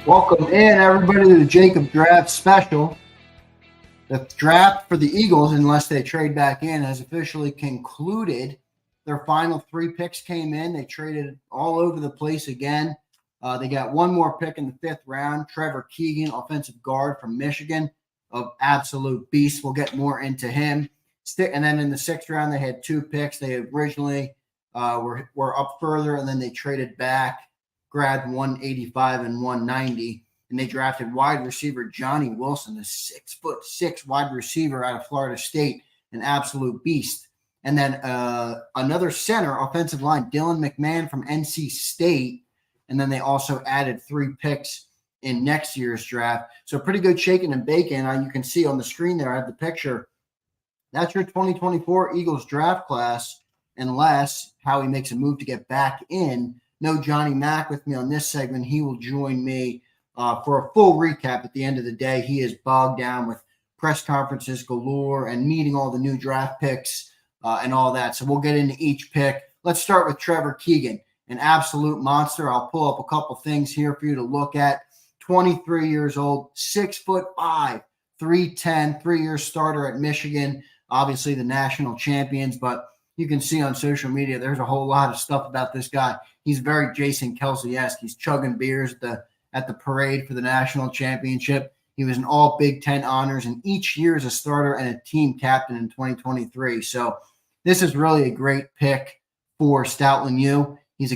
Welcome in, everybody, to the JAKIB Draft Special. The draft for the Eagles, unless they trade back in, has officially concluded. Their final 3 picks came in. They traded all over the place again. They got one more pick in the 5th round. Trevor Keegan, offensive guard from Michigan, of absolute beast. We'll get more into him. And then in the 6th round, they had 2 picks. They originally were up further, and then they traded back, grabbed 185 and 190, and they drafted wide receiver Johnny Wilson, a 6'6" wide receiver out of Florida State, an absolute beast. And then another center, offensive line, Dylan McMahon from NC State. And then they also added 3 picks in next year's draft. So pretty good shaking and baking. You can see on the screen there, I have the picture. That's your 2024 Eagles draft class, unless Howie makes a move to get back in. No Johnny Mack with me on this segment. He will join me for a full recap at the end of the day. He is bogged down with press conferences galore and meeting all the new draft picks and all that. So we'll get into each pick. Let's start with Trevor Keegan, an absolute monster. I'll pull up a couple things here for you to look at. 23 years old, 6'5", 310, 3-year starter at Michigan, obviously the national champions, but you can see on social media there's a whole lot of stuff about this guy. He's very Jason Kelce-esque. He's chugging beers at the parade for the national championship. He was in all Big Ten honors, and each year as a starter and a team captain in 2023. So this is really a great pick for Stoutland U. He's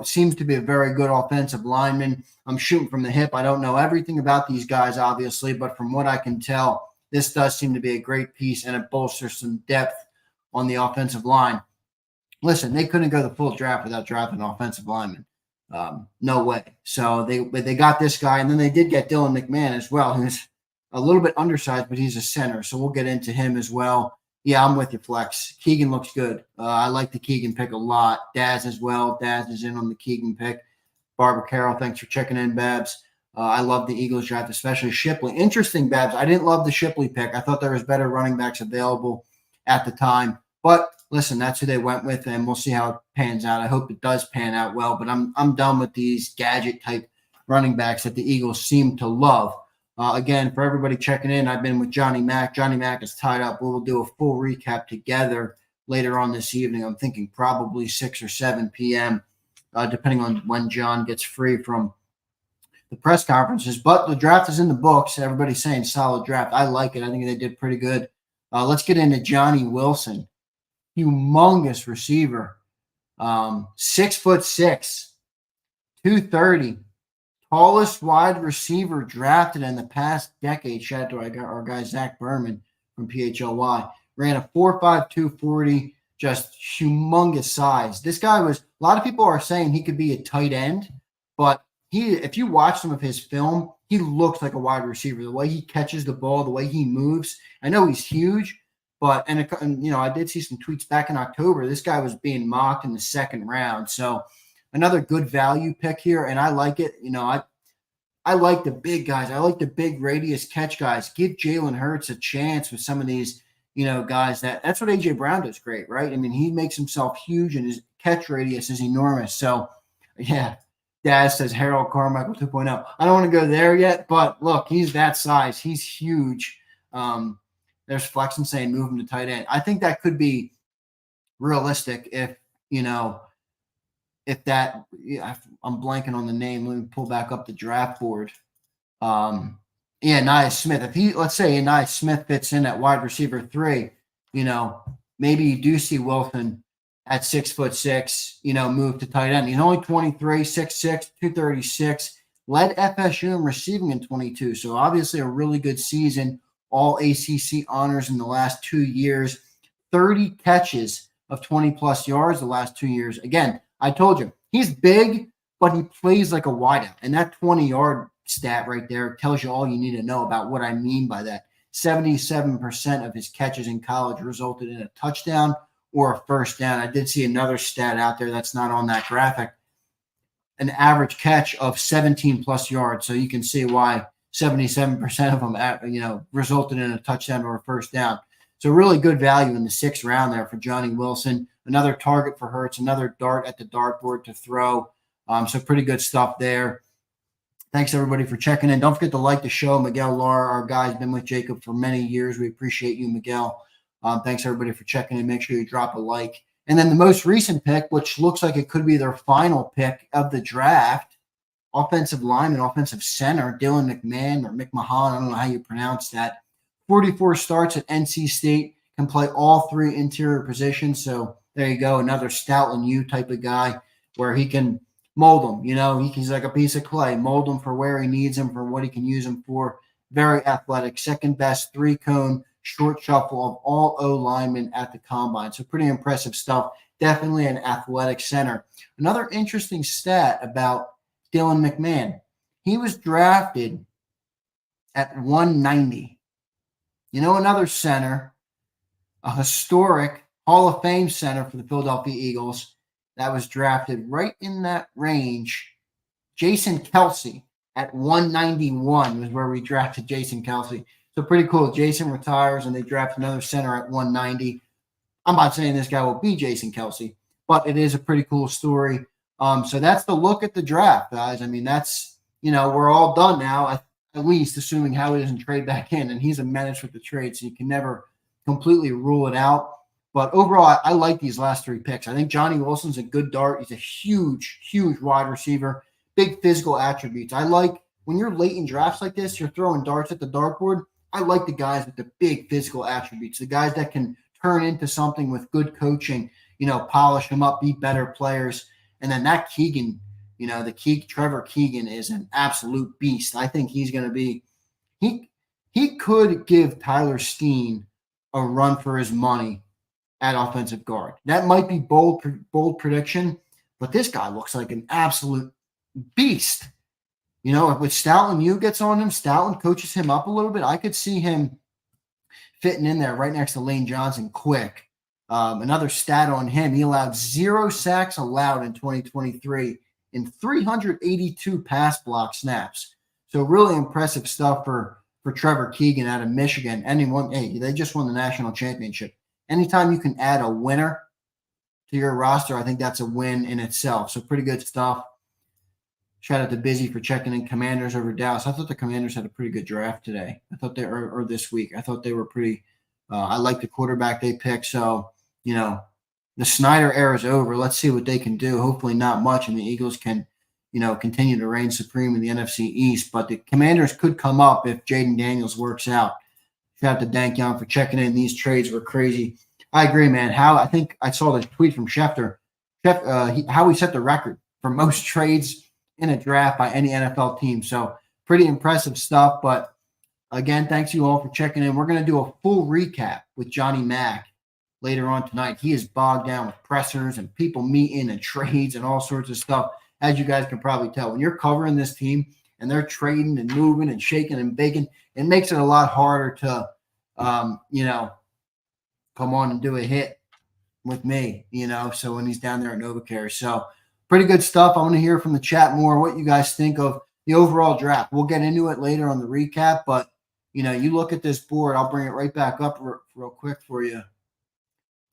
seems to be a very good offensive lineman. I'm shooting from the hip. I don't know everything about these guys, obviously, but from what I can tell, this does seem to be a great piece, and it bolsters some depth on the offensive line. Listen, they couldn't go the full draft without drafting an offensive lineman. No way. So they got this guy, and then they did get Dylan McMahon as well, who's a little bit undersized, but he's a center. So we'll get into him as well. Yeah, I'm with you, Flex. Keegan looks good. I like the Keegan pick a lot. Daz as well. Daz is in on the Keegan pick. Barbara Carroll, thanks for checking in, Babs. I love the Eagles draft, especially Shipley. Interesting, Babs. I didn't love the Shipley pick. I thought there was better running backs available at the time. But listen, that's who they went with, and we'll see how it pans out. I hope it does pan out well, but I'm done with these gadget-type running backs that the Eagles seem to love. Again, for everybody checking in, I've been with Johnny Mack. Johnny Mack is tied up. We will do a full recap together later on this evening. I'm thinking probably 6 or 7 p.m., depending on when John gets free from the press conferences. But the draft is in the books. Everybody's saying solid draft. I like it. I think they did pretty good. Let's get into Johnny Wilson. Humongous receiver, 6'6", 230, tallest wide receiver drafted in the past decade. Shout out to our guy Zach Berman from PHLY. Ran a 4.5 240, just humongous size. This guy a lot of people are saying he could be a tight end, but if you watch some of his film, he looks like a wide receiver. The way he catches the ball, the way he moves. I know he's huge. But, I did see some tweets back in October. This guy was being mocked in the 2nd round. So another good value pick here, and I like it. I like the big guys. I like the big radius catch guys. Give Jalen Hurts a chance with some of these, guys. That's what A.J. Brown does great, right? I mean, he makes himself huge, and his catch radius is enormous. So, yeah, Daz says Harold Carmichael 2.0. I don't want to go there yet, but look, he's that size. He's huge. There's Flexen saying move him to tight end. I think that could be realistic if I'm blanking on the name. Let me pull back up the draft board. Anias Smith. Let's say Anias Smith fits in at wide receiver 3, maybe you do see Wilson at 6'6", move to tight end. He's only 23, 6'6", 236, led FSU in receiving in 22. So obviously a really good season. All ACC honors in the last 2 years, 30 catches of 20-plus yards the last 2 years. Again, I told you, he's big, but he plays like a wideout. And that 20-yard stat right there tells you all you need to know about what I mean by that. 77% of his catches in college resulted in a touchdown or a first down. I did see another stat out there that's not on that graphic. An average catch of 17-plus yards. So you can see why 77% of them, resulted in a touchdown or a first down. So really good value in the 6th round there for Johnny Wilson. Another target for Hurts, another dart at the dartboard to throw. So pretty good stuff there. Thanks, everybody, for checking in. Don't forget to like the show. Miguel Lara, our guy's been with JAKIB for many years. We appreciate you, Miguel. Thanks, everybody, for checking in. Make sure you drop a like. And then the most recent pick, which looks like it could be their final pick of the draft, offensive lineman, offensive center, Dylan McMahon or McMahon, I don't know how you pronounce that. 44 starts at NC State, can play all three interior positions. So there you go, another Stoutland U type of guy where he can mold him. You know, he's like a piece of clay. Mold him for where he needs him, for what he can use him for. Very athletic, second best three-cone short shuffle of all O linemen at the combine. So pretty impressive stuff. Definitely an athletic center. Another interesting stat about Dylan McMahon. He was drafted at 190. You know, another center, a historic Hall of Fame center for the Philadelphia Eagles that was drafted right in that range. Jason Kelce at 191 was where we drafted Jason Kelce. So pretty cool. Jason retires and they draft another center at 190. I'm not saying this guy will be Jason Kelce, but it is a pretty cool story. So that's the look at the draft, guys. I mean, that's, you know, we're all done now, at least assuming Howie doesn't trade back in, and he's a menace with the trade, so you can never completely rule it out. But overall, I like these last three picks. I think Johnny Wilson's a good dart. He's a huge, huge wide receiver, big physical attributes. I like when you're late in drafts like this, you're throwing darts at the dartboard. I like the guys with the big physical attributes, the guys that can turn into something with good coaching, you know, polish them up, be better players. And then that Keegan, you know, Trevor Keegan is an absolute beast. I think he's going to be he could give Tyler Steen a run for his money at offensive guard. That might be bold prediction, but this guy looks like an absolute beast. You know, if Stoutland U gets on him, Stoutland coaches him up a little bit, I could see him fitting in there right next to Lane Johnson quick. Another stat on him, he allowed 0 sacks allowed in 2023 in 382 pass block snaps. So really impressive stuff for Trevor Keegan out of Michigan. They just won the national championship. Anytime you can add a winner to your roster, I think that's a win in itself. So pretty good stuff. Shout out to Busy for checking in Commanders over Dallas. I thought the Commanders had a pretty good draft today. I thought or this week. I thought they were pretty I like the quarterback they picked. So, you know, the Snyder era is over. Let's see what they can do. Hopefully not much, and the Eagles can, you know, continue to reign supreme in the NFC East. But the Commanders could come up if Jaden Daniels works out. Shout out to Dank Young for checking in. These trades were crazy. I agree, man. I think I saw the tweet from Schefter. Howie set the record for most trades in a draft by any NFL team. So pretty impressive stuff. But again, thanks you all for checking in. We're going to do a full recap with Johnny Mack later on tonight. He is bogged down with pressers and people meeting and trades and all sorts of stuff, as you guys can probably tell. When you're covering this team and they're trading and moving and shaking and baking, it makes it a lot harder to, you know, come on and do a hit with me, you know, so when he's down there at NovaCare. So pretty good stuff. I want to hear from the chat more what you guys think of the overall draft. We'll get into it later on the recap, but, you know, you look at this board. I'll bring it right back up real quick for you.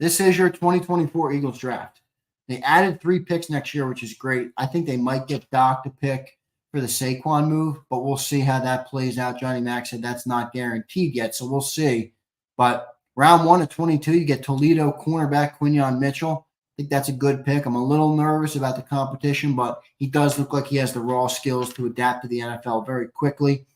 This is your 2024 Eagles draft. They added 3 picks next year, which is great. I think they might get Doc to pick for the Saquon move, but we'll see how that plays out. Johnny Mack said that's not guaranteed yet, so we'll see. But round 1 of 22, you get Toledo cornerback Quinyon Mitchell. I think that's a good pick. I'm a little nervous about the competition, but he does look like he has the raw skills to adapt to the NFL very quickly.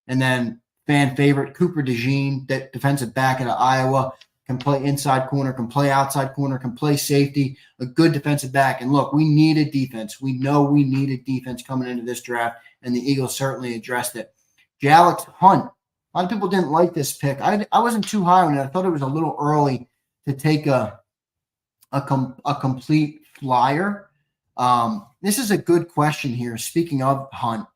And then fan favorite Cooper DeJean, defensive back out of Iowa, can play inside corner, can play outside corner, can play safety, a good defensive back. And look, we needed defense. We know we needed defense coming into this draft, and the Eagles certainly addressed it. Alex Hunt. A lot of people didn't like this pick. I wasn't too high on it. I thought it was a little early to take a complete flyer. This is a good question here. Speaking of Hunt,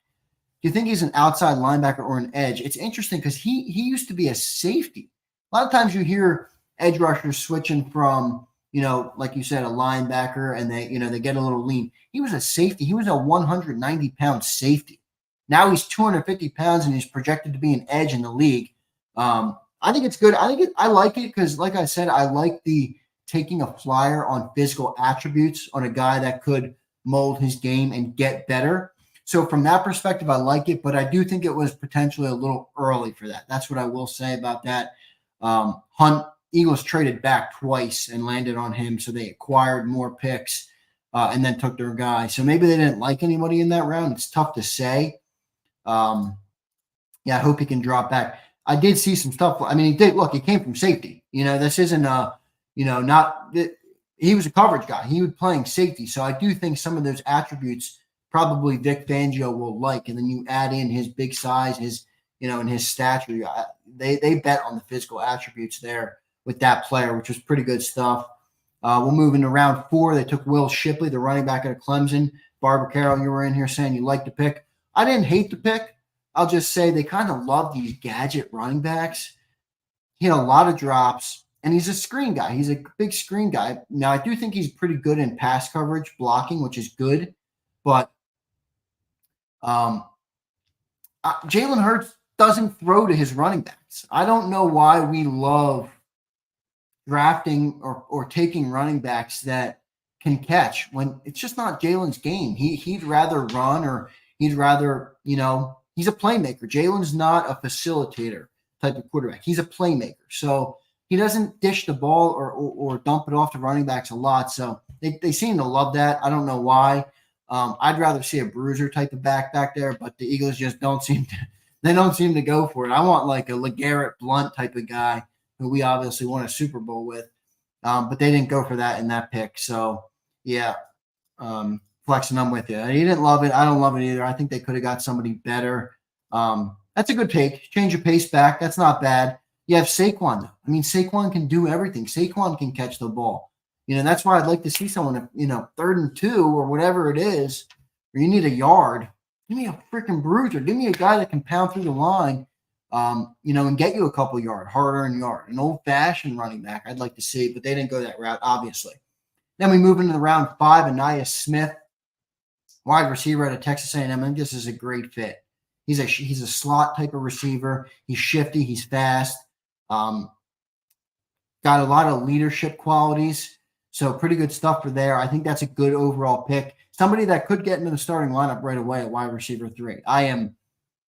do you think he's an outside linebacker or an edge? It's interesting because he used to be a safety. A lot of times you hear edge rushers switching from, you know, like you said, a linebacker, and they get a little lean. He was a safety. He was a 190-pound safety. Now he's 250 pounds and he's projected to be an edge in the league. I think it's good. I like it because, like I said, I like the taking a flyer on physical attributes on a guy that could mold his game and get better. So from that perspective, I like it, but I do think it was potentially a little early for that. That's what I will say about that. Hunt, Eagles traded back twice and landed on him, so they acquired more picks and then took their guy. So maybe they didn't like anybody in that round. It's tough to say. Yeah, I hope he can drop back. I did see some stuff. I mean, he did. Look, he came from safety. This isn't not – he was a coverage guy. He was playing safety. So I do think some of those attributes probably Vic Fangio will like. And then you add in his big size, and his stature. They bet on the physical attributes there with that player, which was pretty good stuff. We'll move into round 4. They took Will Shipley, the running back out of Clemson. Barbara Carroll, you were in here saying you liked the pick. I didn't hate the pick. I'll just say they kind of love these gadget running backs. He had a lot of drops, and he's a screen guy. He's a big screen guy. Now, I do think he's pretty good in pass coverage, blocking, which is good. But Jalen Hurts doesn't throw to his running backs. I don't know why we love drafting or taking running backs that can catch when it's just not Jalen's game. He'd rather run, or he'd rather, he's a playmaker. Jalen's not a facilitator type of quarterback. He's a playmaker. So he doesn't dish the ball or dump it off to running backs a lot. So they seem to love that. I don't know why. I'd rather see a bruiser type of back there, but the Eagles just don't seem to go for it. I want like a LeGarrette Blount type of guy who we obviously won a Super Bowl with. But they didn't go for that in that pick. So yeah, flexing, I'm with you. He didn't love it. I don't love it either. I think they could have got somebody better. That's a good take. Change your pace back. That's not bad. You have Saquon, though. I mean, Saquon can do everything. Saquon can catch the ball. That's why I'd like to see someone, 3rd and 2 or whatever it is, or you need a yard. Give me a freaking bruiser. Give me a guy that can pound through the line, and get you a couple harder and yard. An old-fashioned running back I'd like to see, but they didn't go that route, obviously. Then we move into the round 5, Anias Smith, wide receiver out of Texas A&M. I think this is a great fit. He's a slot type of receiver. He's shifty. He's fast. Got a lot of leadership qualities. So pretty good stuff for there. I think that's a good overall pick. Somebody that could get into the starting lineup right away at wide receiver 3. I am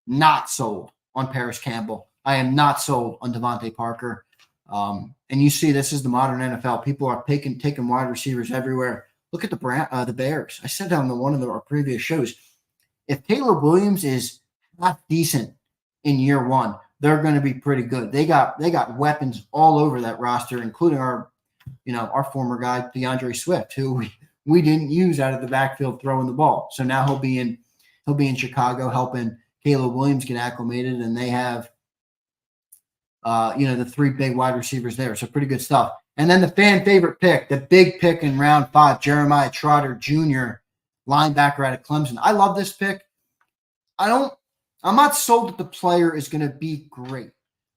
not sold on Paris Campbell. I am not sold on Devontae Parker. And you see, this is the modern NFL. People are taking wide receivers everywhere. Look at the Bears. I said that on one of our previous shows. If Caleb Williams is not decent in year 1, they're going to be pretty good. They got weapons all over that roster, including our former guy DeAndre Swift, who we didn't use out of the backfield throwing the ball. So now he'll be in Chicago helping Caleb Williams get acclimated, and they have the 3 big wide receivers there. So pretty good stuff. And then the fan favorite pick, the big pick in round 5, Jeremiah Trotter Jr., linebacker out of Clemson. I love this pick. I'm not sold that the player is going to be great,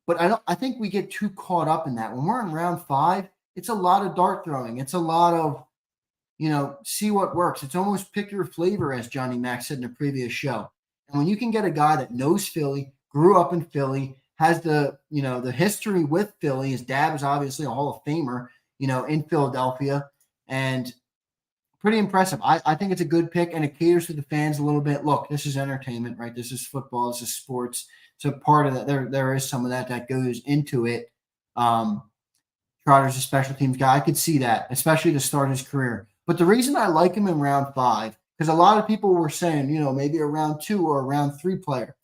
but I think we get too caught up in that. When we're in round 5, it's a lot of dart throwing. It's a lot of, see what works. It's almost pick your flavor, as Johnny Mack said in a previous show. And when you can get a guy that knows Philly, grew up in Philly, has the history with Philly. His dad was obviously a Hall of Famer, in Philadelphia, and pretty impressive. I think it's a good pick, and it caters to the fans a little bit. Look, this is entertainment, right? This is football. This is sports. So part of that, there is some of that goes into it. Trotter's a special teams guy. I could see that, especially to start his career. But the reason I like him in round 5, because a lot of people were saying, maybe a round 2 or a round 3 player.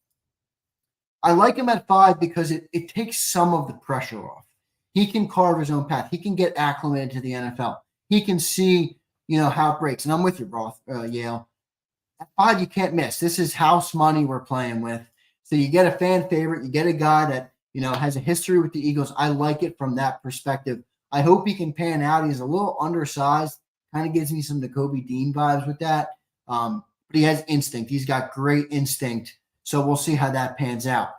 I like him at 5 because it takes some of the pressure off. He can carve his own path. He can get acclimated to the NFL. He can see, how it breaks. And I'm with you, Yale. At 5, you can't miss. This is house money we're playing with. So you get a fan favorite. You get a guy that, has a history with the Eagles. I like it from that perspective. I hope he can pan out. He's a little undersized. Kind of gives me some Nakobe Dean vibes with that. But he has instinct. He's got great instinct. So we'll see how that pans out.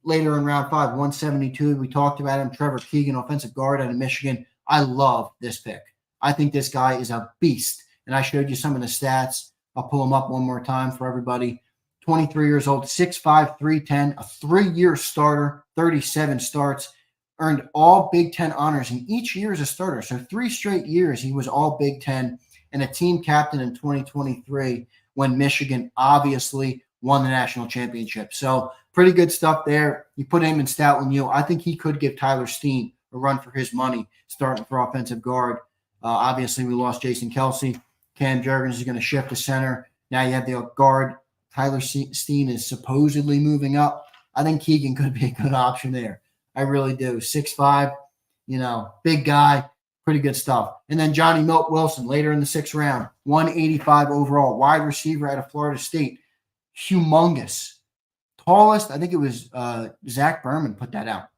Later in round 5, 172, we talked about him. Trevor Keegan, offensive guard out of Michigan. I love this pick. I think this guy is a beast. And I showed you some of the stats. I'll pull them up one more time for everybody. 23 years old, 6'5", 310, a 3-year starter, 37 starts, earned all Big Ten honors in each year as a starter. So 3 straight years he was all Big Ten, and a team captain in 2023 when Michigan obviously won the national championship. So pretty good stuff there. You put him in Stoutland U. I think he could give Tyler Steen a run for his money starting for offensive guard. Obviously, we lost Jason Kelsey. Cam Jurgens is going to shift to center. Now you have the guard. Tyler Steen is supposedly moving up. I think Keegan could be a good option there. I really do. 6'5", big guy, pretty good stuff. And then Johnny Milt Wilson later in the 6th round, 185 overall, wide receiver out of Florida State. Humongous. Tallest, I think it was Zach Berman put that out.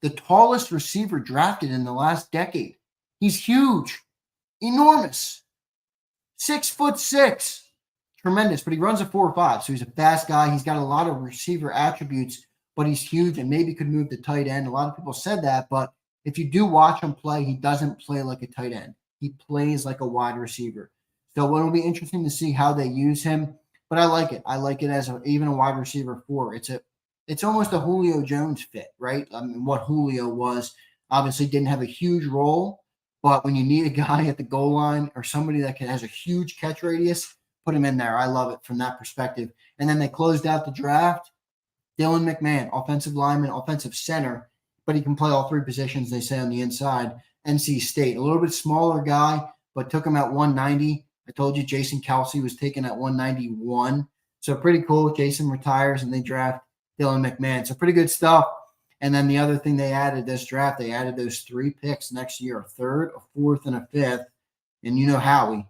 The tallest receiver drafted in the last decade. He's huge, enormous, 6'6", tremendous. But he runs a 4.5, so he's a fast guy. He's got a lot of receiver attributes, but he's huge and maybe could move to tight end. A lot of people said that, but if you do watch him play, he doesn't play like a tight end. He plays like a wide receiver. So it'll be interesting to see how they use him. But I like it. I like it as even a wide receiver 4. It's almost a Julio Jones fit, right? I mean, what Julio was obviously didn't have a huge role, but when you need a guy at the goal line or somebody that has a huge catch radius, put him in there. I love it from that perspective. And then they closed out the draft. Dylan McMahon, offensive lineman, offensive center, but he can play all 3 positions, they say, on the inside. NC State, a little bit smaller guy, but took him at 190. I told you Jason Kelsey was taken at 191. So pretty cool. Jason retires and they draft Dylan McMahon. So pretty good stuff. And then the other thing they added this draft, they added those 3 picks next year, a 3rd, a 4th, and a 5th. And Howie,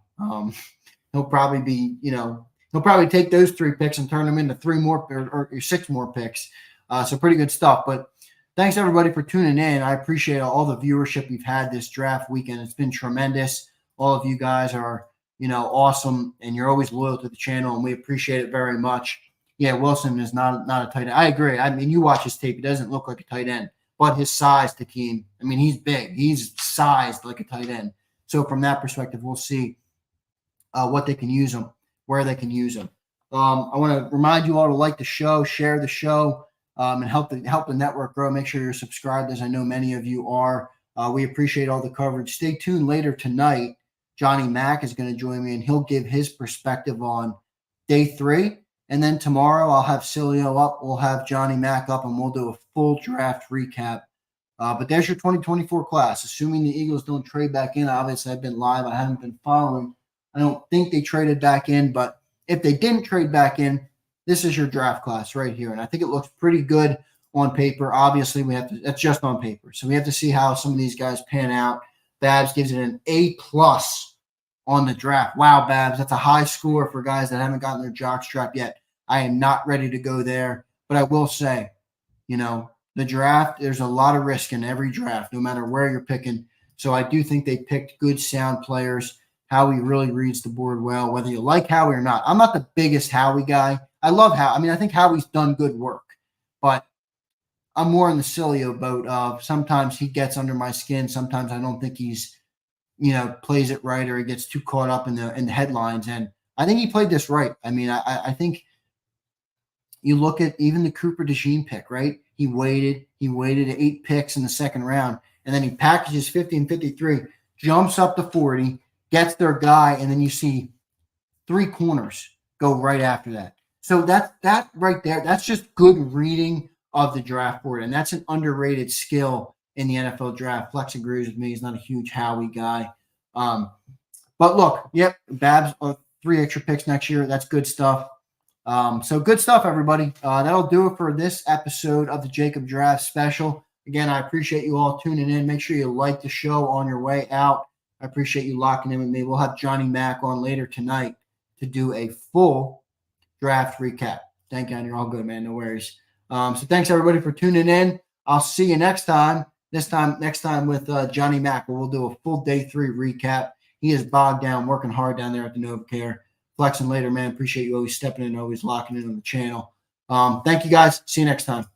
he'll probably be, he'll probably take those 3 picks and turn them into 3 more or 6 more picks. So pretty good stuff. But thanks everybody for tuning in. I appreciate all the viewership we've had this draft weekend. It's been tremendous. All of you guys are, awesome, and you're always loyal to the channel, and we appreciate it very much. Yeah, Wilson is not a tight end. I agree. I mean, you watch his tape; he doesn't look like a tight end, but his size, Takeem, I mean, he's big. He's sized like a tight end. So from that perspective, we'll see what they can use him, where they can use him. I want to remind you all to like the show, share the show, and help the network grow. Make sure you're subscribed, as I know many of you are. We appreciate all the coverage. Stay tuned later tonight. Johnny Mack is going to join me, and he'll give his perspective on day 3. And then tomorrow I'll have Cilio up. We'll have Johnny Mack up, and we'll do a full draft recap. But there's your 2024 class. Assuming the Eagles don't trade back in. Obviously, I've been live. I haven't been following. I don't think they traded back in. But if they didn't trade back in, this is your draft class right here. And I think it looks pretty good on paper. Obviously, that's just on paper. So we have to see how some of these guys pan out. Babs gives it an A+ on the draft. Wow, Babs, that's a high score for guys that haven't gotten their jock strap yet. I am not ready to go there, but I will say, the draft, there's a lot of risk in every draft, no matter where you're picking. So I do think they picked good, sound players. Howie really reads the board well, whether you like Howie or not. I'm not the biggest Howie guy. I love Howie. I mean, I think Howie's done good work, but I'm more in the Cilio boat of sometimes he gets under my skin. Sometimes I don't think he's, plays it right, or he gets too caught up in the headlines. And I think he played this right. I mean, I think you look at even the Cooper DeJean pick, right? He waited 8 picks in the 2nd round, and then he packages 50 and 53, jumps up to 40, gets their guy, and then you see 3 corners go right after that. So that right there, that's just good reading of the draft board, and that's an underrated skill in the NFL draft. Flex agrees with me. He's not a huge Howie guy. But look, yep, Babs, 3 extra picks next year. That's good stuff. So good stuff, everybody. That'll do it for this episode of the JAKIB Draft Special. Again, I appreciate you all tuning in. Make sure you like the show on your way out. I appreciate you locking in with me. We'll have Johnny Mack on later tonight to do a full draft recap. Thank you, you're all good, man. No worries. So thanks, everybody, for tuning in. I'll see you next time. Next time with Johnny Mack, where we'll do a full day 3 recap. He is bogged down, working hard down there at the NovaCare. Flexing later, man. Appreciate you always stepping in, always locking in on the channel. Thank you, guys. See you next time.